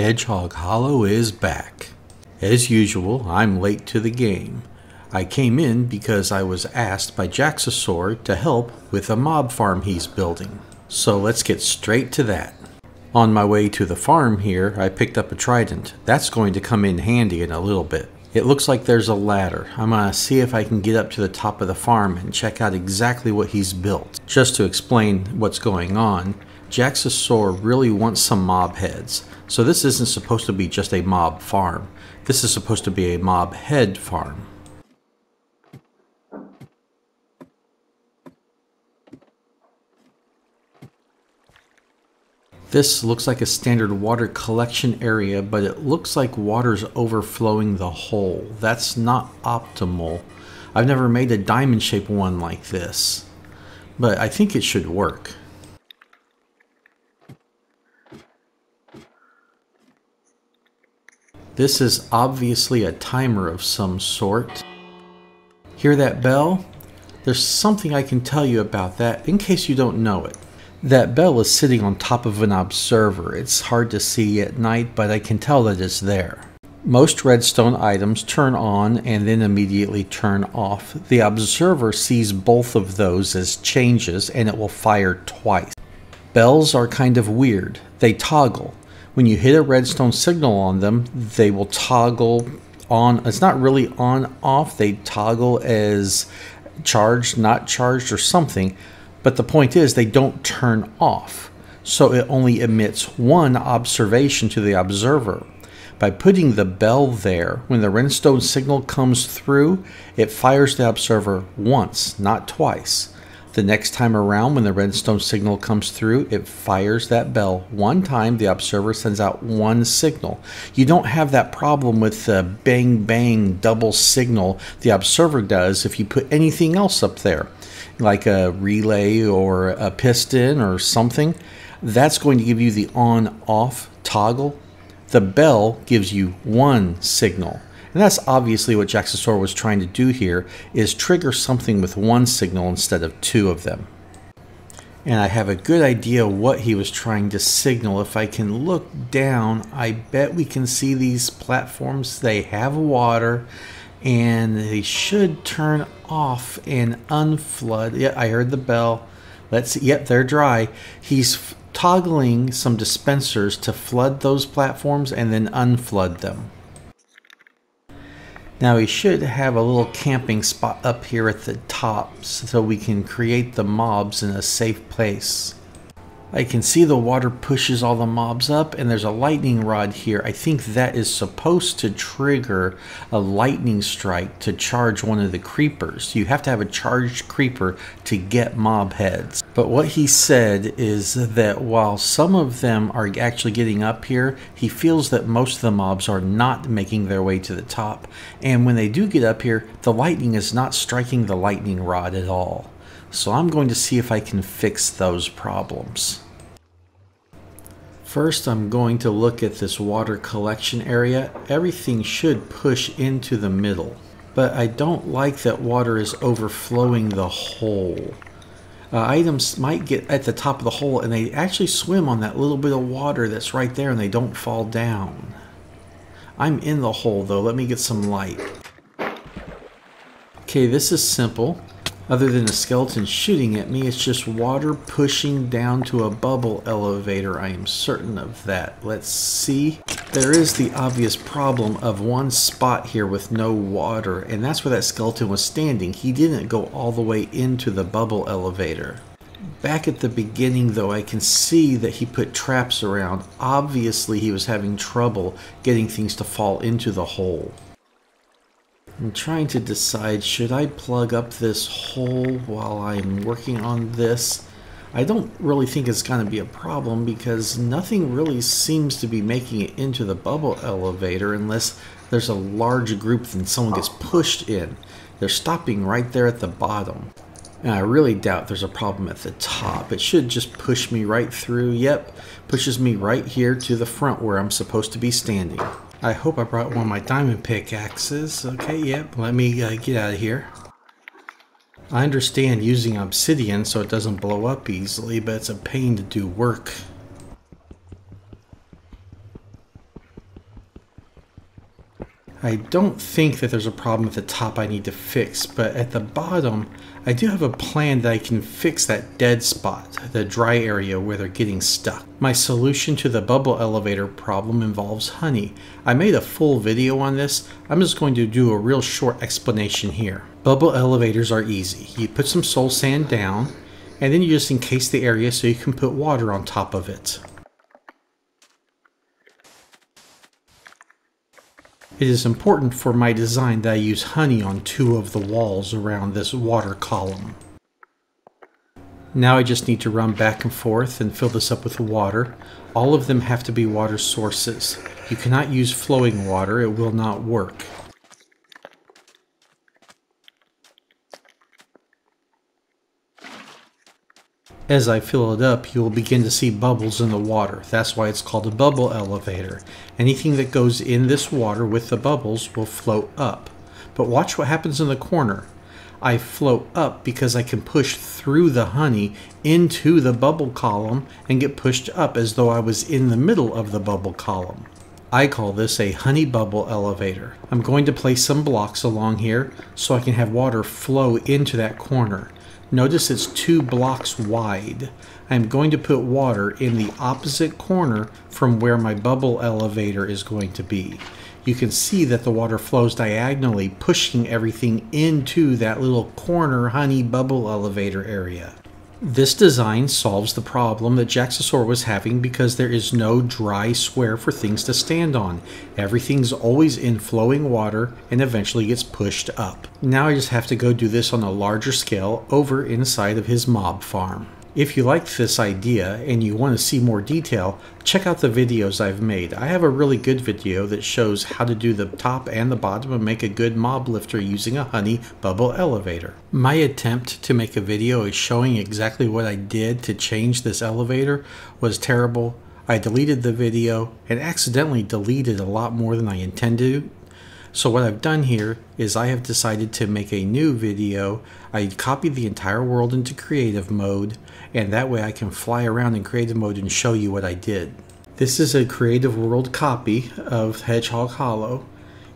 Hedgehog Hollow is back. As usual, I'm late to the game. I came in because I was asked by Jaxosaur to help with a mob farm he's building. So let's get straight to that. On my way to the farm here, I picked up a trident. That's going to come in handy in a little bit. It looks like there's a ladder. I'm going to see if I can get up to the top of the farm and check out exactly what he's built. Just to explain what's going on, Jaxosaur really wants some mob heads. So this isn't supposed to be just a mob farm. This is supposed to be a mob head farm. This looks like a standard water collection area, but it looks like water's overflowing the hole. That's not optimal. I've never made a diamond-shaped one like this, but I think it should work. This is obviously a timer of some sort. Hear that bell? There's something I can tell you about that in case you don't know it. That bell is sitting on top of an observer. It's hard to see at night, but I can tell that it's there. Most redstone items turn on and then immediately turn off. The observer sees both of those as changes and it will fire twice. Bells are kind of weird. They toggle. When you hit a redstone signal on them, they will toggle on. It's not really on off. They toggle as charged, not charged, or something. But the point is they don't turn off, so it only emits one observation to the observer. By putting the bell there, when the redstone signal comes through, it fires the observer once, not twice. The next time around, when the redstone signal comes through, it fires that bell one time. The observer sends out one signal. You don't have that problem with the bang bang double signal the observer does if you put anything else up there, like a relay or a piston or something. That's going to give you the on-off toggle. The bell gives you one signal. And that's obviously what Jaxosaur was trying to do here, is trigger something with one signal instead of two of them. And I have a good idea what he was trying to signal. If I can look down, I bet we can see these platforms. They have water and they should turn off and unflood. Yeah, I heard the bell. Let's see. Yep, they're dry. He's toggling some dispensers to flood those platforms and then unflood them. Now he should have a little camping spot up here at the top so we can create the mobs in a safe place. I can see the water pushes all the mobs up, and there's a lightning rod here. I think that is supposed to trigger a lightning strike to charge one of the creepers. You have to have a charged creeper to get mob heads. But what he said is that while some of them are actually getting up here, he feels that most of the mobs are not making their way to the top. And when they do get up here, the lightning is not striking the lightning rod at all. So I'm going to see if I can fix those problems. First, I'm going to look at this water collection area. Everything should push into the middle, but I don't like that water is overflowing the hole. Items might get at the top of the hole and they actually swim on that little bit of water that's right there and they don't fall down. I'm in the hole though. Let me get some light. Okay, this is simple. Other than a skeleton shooting at me, it's just water pushing down to a bubble elevator. I am certain of that. Let's see. There is the obvious problem of one spot here with no water, and that's where that skeleton was standing. He didn't go all the way into the bubble elevator. Back at the beginning, though, I can see that he put traps around. Obviously, he was having trouble getting things to fall into the hole. I'm trying to decide, should I plug up this hole while I'm working on this? I don't really think it's going to be a problem because nothing really seems to be making it into the bubble elevator unless there's a large group and someone gets pushed in. They're stopping right there at the bottom. And I really doubt there's a problem at the top. It should just push me right through. Yep, pushes me right here to the front where I'm supposed to be standing. I hope I brought one of my diamond pickaxes. Okay, yep, let me get out of here. I understand using obsidian so it doesn't blow up easily, but it's a pain to do work. I don't think that there's a problem at the top I need to fix, but at the bottom, I do have a plan that I can fix that dead spot, the dry area where they're getting stuck. My solution to the bubble elevator problem involves honey. I made a full video on this. I'm just going to do a real short explanation here. Bubble elevators are easy. You put some soul sand down, and then you just encase the area so you can put water on top of it. It is important for my design that I use honey on 2 of the walls around this water column. Now I just need to run back and forth and fill this up with water. All of them have to be water sources. You cannot use flowing water, it will not work. As I fill it up, you will begin to see bubbles in the water. That's why it's called a bubble elevator. Anything that goes in this water with the bubbles will float up. But watch what happens in the corner. I float up because I can push through the honey into the bubble column and get pushed up as though I was in the middle of the bubble column. I call this a honey bubble elevator. I'm going to place some blocks along here so I can have water flow into that corner. Notice it's 2 blocks wide. I'm going to put water in the opposite corner from where my bubble elevator is going to be. You can see that the water flows diagonally, pushing everything into that little corner honey bubble elevator area. This design solves the problem that Jaxosaur was having because there is no dry square for things to stand on. Everything's always in flowing water and eventually gets pushed up. Now I just have to go do this on a larger scale over inside of his mob farm. If you like this idea and you want to see more detail, check out the videos I've made. I have a really good video that shows how to do the top and the bottom and make a good mob lifter using a honey bubble elevator. My attempt to make a video is showing exactly what I did to change this elevator was terrible. I deleted the video and accidentally deleted a lot more than I intended. So what I've done here is I have decided to make a new video. I copied the entire world into creative mode, and that way I can fly around in creative mode and show you what I did. This is a creative world copy of Hedgehog Hollow.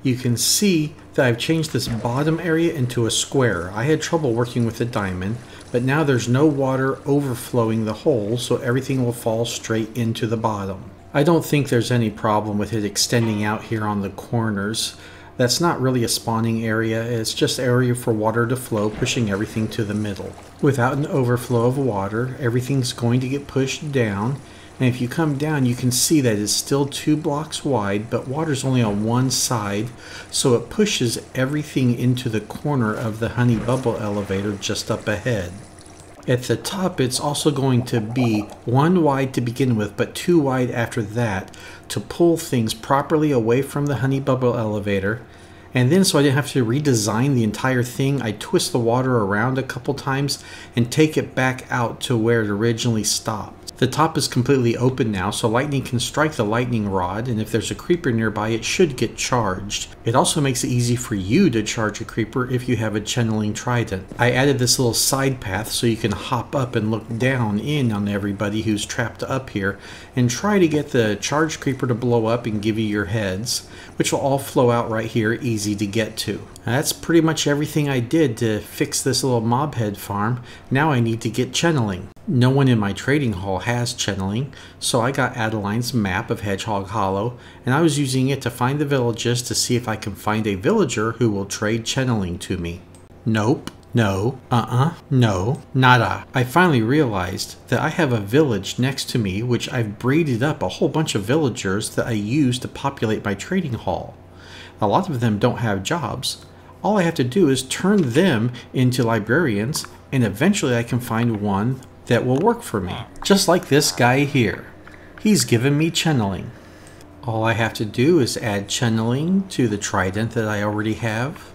You can see that I've changed this bottom area into a square. I had trouble working with the diamond, but now there's no water overflowing the hole, so everything will fall straight into the bottom. I don't think there's any problem with it extending out here on the corners. That's not really a spawning area, it's just area for water to flow, pushing everything to the middle. Without an overflow of water, everything's going to get pushed down, and if you come down you can see that it's still 2 blocks wide, but water's only on one side, so it pushes everything into the corner of the honey bubble elevator just up ahead. At the top it's also going to be 1 wide to begin with, but 2 wide after that to pull things properly away from the honey bubble elevator. And then so I didn't have to redesign the entire thing, I twist the water around a couple times and take it back out to where it originally stopped. The top is completely open now, so lightning can strike the lightning rod, and if there's a creeper nearby it should get charged. It also makes it easy for you to charge a creeper if you have a channeling trident. I added this little side path so you can hop up and look down in on everybody who's trapped up here and try to get the charged creeper to blow up and give you your heads, which will all flow out right here, easy to get to. That's pretty much everything I did to fix this little mob head farm. Now I need to get channeling. No one in my trading hall has channeling, so I got Adeline's map of Hedgehog Hollow, and I was using it to find the villages to see if I can find a villager who will trade channeling to me. Nope. No. No. Nada. I finally realized that I have a village next to me which I've breeded up a whole bunch of villagers that I use to populate my trading hall. A lot of them don't have jobs. All I have to do is turn them into librarians, and eventually I can find one that will work for me. Just like this guy here. He's given me channeling. All I have to do is add channeling to the trident that I already have.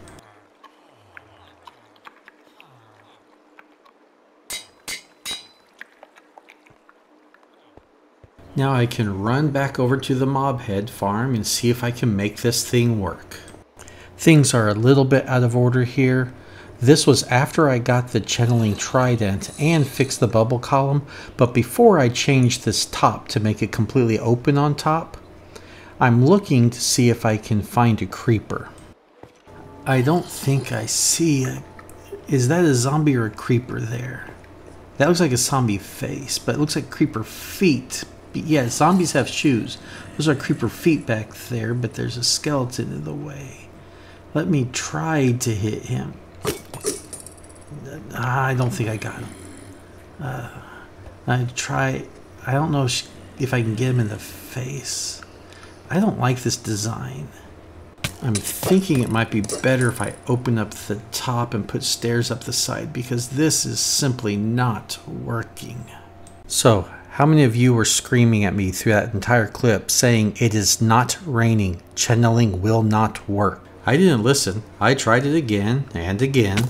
Now I can run back over to the mob head farm and see if I can make this thing work. Things are a little bit out of order here. This was after I got the channeling trident and fixed the bubble column, but before I changed this top to make it completely open on top. I'm looking to see if I can find a creeper. I don't think I see a... Is that a zombie or a creeper there? That looks like a zombie face, but it looks like creeper feet. Yeah, zombies have shoes. Those are creeper feet back there, but there's a skeleton in the way. Let me try to hit him. I don't think I got him. I don't know if I can get him in the face. I don't like this design. I'm thinking it might be better if I open up the top and put stairs up the side, because this is simply not working. So, how many of you were screaming at me through that entire clip saying it is not raining, channeling will not work? I didn't listen. I tried it again and again.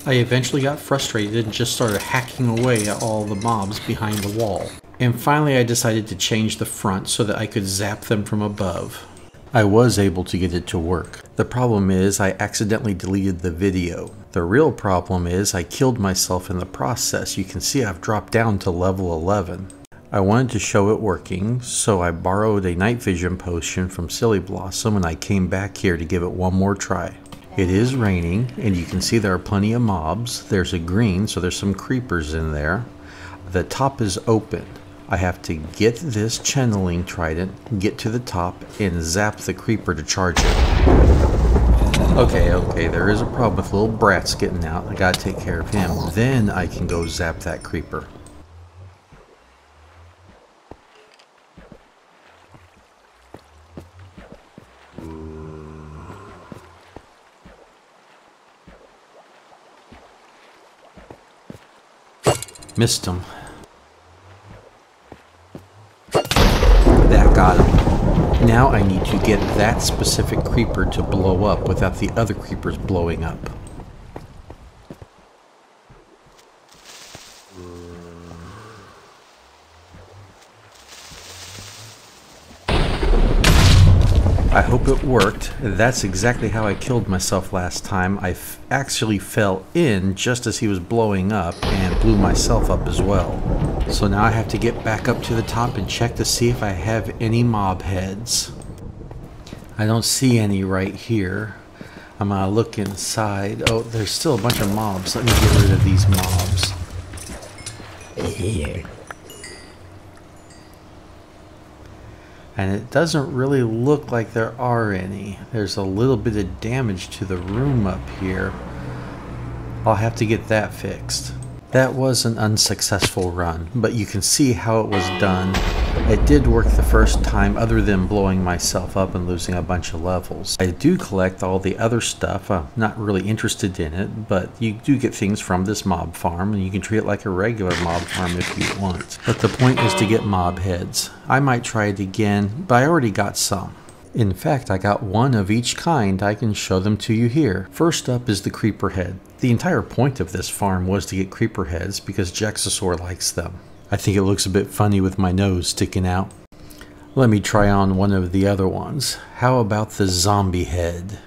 I eventually got frustrated and just started hacking away at all the mobs behind the wall. And finally I decided to change the front so that I could zap them from above. I was able to get it to work. The problem is I accidentally deleted the video. The real problem is I killed myself in the process. You can see I've dropped down to level 11. I wanted to show it working, so I borrowed a night vision potion from Silly Blossom and I came back here to give it one more try. It is raining and you can see there are plenty of mobs. There's a green, so there's some creepers in there. The top is open. I have to get this channeling trident, get to the top, and zap the creeper to charge it. Okay, there is a problem with little brats getting out. I gotta take care of him. Then I can go zap that creeper. Missed him. That got him. Now I need to get that specific creeper to blow up without the other creepers blowing up. I hope it worked. That's exactly how I killed myself last time. I actually fell in just as he was blowing up and blew myself up as well. So now I have to get back up to the top and check to see if I have any mob heads. I don't see any right here. I'm gonna look inside. Oh, there's still a bunch of mobs. Let me get rid of these mobs. Here. And it doesn't really look like there are any. There's a little bit of damage to the room up here. I'll have to get that fixed. That was an unsuccessful run, but you can see how it was done. It did work the first time, other than blowing myself up and losing a bunch of levels. I do collect all the other stuff. I'm not really interested in it, but you do get things from this mob farm, and you can treat it like a regular mob farm if you want. But the point is to get mob heads. I might try it again, but I already got some. In fact, I got one of each kind. I can show them to you here. First up is the creeper head. The entire point of this farm was to get creeper heads because Jaxosaur likes them. I think it looks a bit funny with my nose sticking out. Let me try on one of the other ones. How about the zombie head?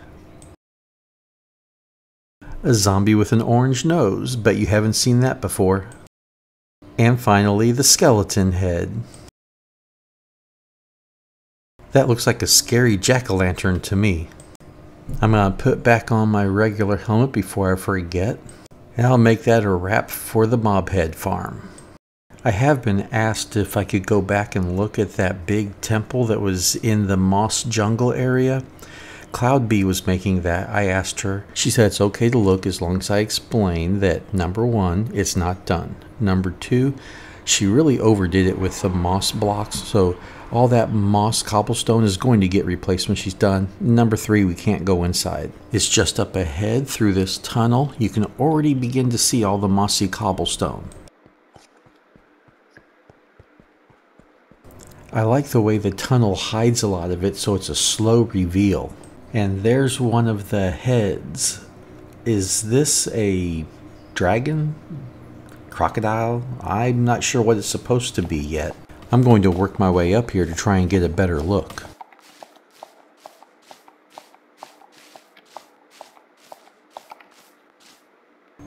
A zombie with an orange nose, but you haven't seen that before. And finally, the skeleton head. That looks like a scary jack-o'-lantern to me. I'm going to put back on my regular helmet before I forget. And I'll make that a wrap for the mob head farm. I have been asked if I could go back and look at that big temple that was in the moss jungle area. Cloud Bee was making that. I asked her. She said it's okay to look as long as I explain that, number one, it's not done. Number two, she really overdid it with the moss blocks, so all that moss cobblestone is going to get replaced when she's done. Number three, we can't go inside. It's just up ahead through this tunnel. You can already begin to see all the mossy cobblestone. I like the way the tunnel hides a lot of it, so it's a slow reveal. And there's one of the heads. Is this a dragon? Crocodile? I'm not sure what it's supposed to be yet. I'm going to work my way up here to try and get a better look.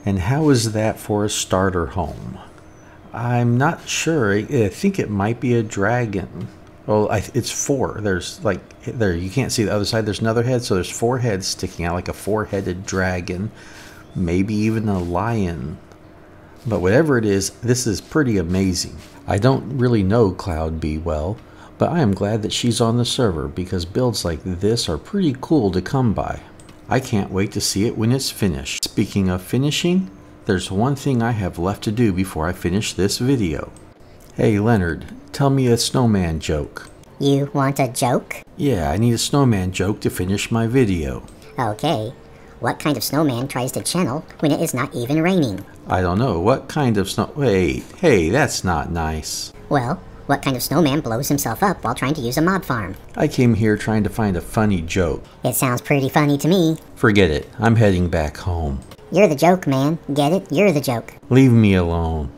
And how is that for a starter home? I'm not sure. I think it might be a dragon. Well, it's four. There's like, there, you can't see the other side. There's another head, so there's four heads sticking out like a four-headed dragon. Maybe even a lion. But whatever it is, this is pretty amazing. I don't really know Cloud Bee well, but I am glad that she's on the server because builds like this are pretty cool to come by. I can't wait to see it when it's finished. Speaking of finishing, there's one thing I have left to do before I finish this video. Hey Leonard, tell me a snowman joke. You want a joke? Yeah, I need a snowman joke to finish my video. Okay. What kind of snowman tries to channel when it is not even raining? I don't know. What kind of snow... Wait, hey, that's not nice. Well, what kind of snowman blows himself up while trying to use a mob farm? I came here trying to find a funny joke. It sounds pretty funny to me. Forget it. I'm heading back home. You're the joke, man. Get it? You're the joke. Leave me alone.